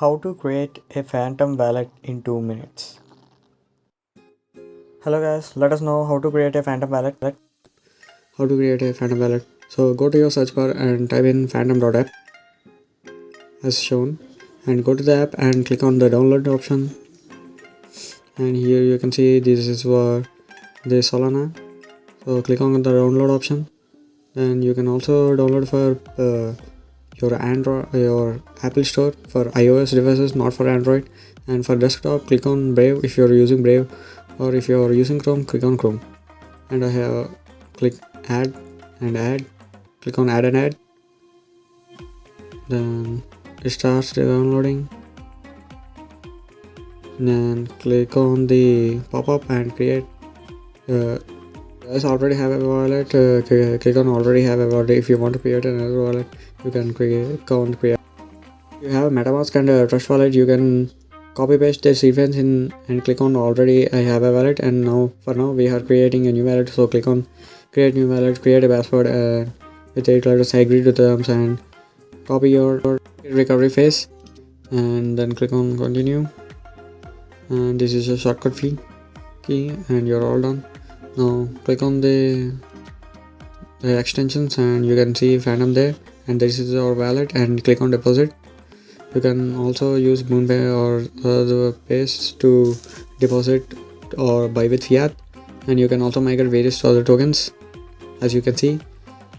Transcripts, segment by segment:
How to create a phantom wallet in 2 minutes. Hello guys, let us know how to create a phantom wallet. How to create a phantom wallet. So go to your search bar and type in phantom.app as shown, and go to the app and click on the download option. And here you can see this is for the Solana. So click on the download option. Then you can also download for your Android, your Apple Store for iOS devices, not for Android. And for desktop, click on Brave if you're using Brave, or if you're using Chrome, click on Chrome. And I have click add and add. Click on add and add. Then it starts downloading. Then click on the pop-up and create. Guys already have a wallet. Click on already have a wallet. If you want to create another wallet, you can click on create. If you have a metamask and a trust wallet, you can copy paste the sequence in and click on already I have a wallet. And now for now we are creating a new wallet, so click on create new wallet, create a password with 8 letters, agree to terms, and copy your recovery phase, and then click on continue. And this is a shortcut key and you're all done. Now click on the extensions and you can see Phantom there, and this is our wallet, and click on deposit. You can also use MoonPay or other pays to deposit or buy with fiat, and you can also migrate various other tokens as you can see.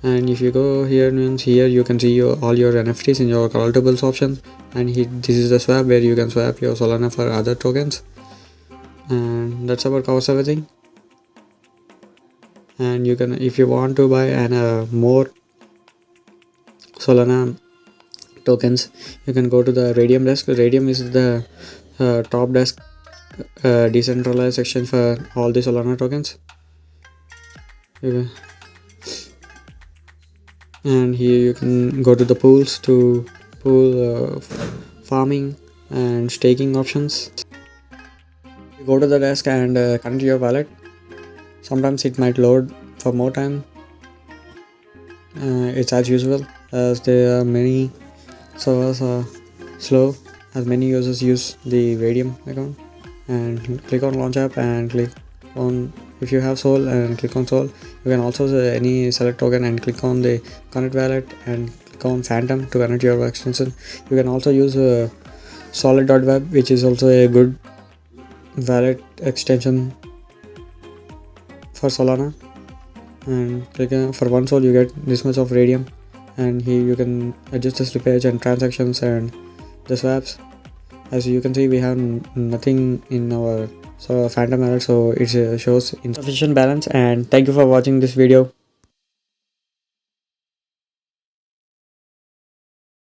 And if you go here, means here you can see all your NFTs in your collectibles option, and this is the swap where you can swap your Solana for other tokens. And that's about covers everything. And you can, if you want to buy more Solana tokens, you can go to the Raydium desk. Raydium is the top desk decentralized section for all the Solana tokens. And here you can go to the pools to pool farming and staking options. You go to the desk and connect your wallet. Sometimes it might load for more time. It's as usual, as there are many servers are slow, as many users use the Raydium account. And click on launch app and click on, if you have Sol, and click on Sol. You can also any select token and click on the connect wallet and click on Phantom to connect your extension. You can also use solid.web, which is also a good wallet extension for Solana. And click for 1 Sol you get this much of Raydium, and here you can adjust the slippage and transactions and the swaps. As you can see, we have nothing in our Phantom wallet, so it shows insufficient balance. And thank you for watching this video.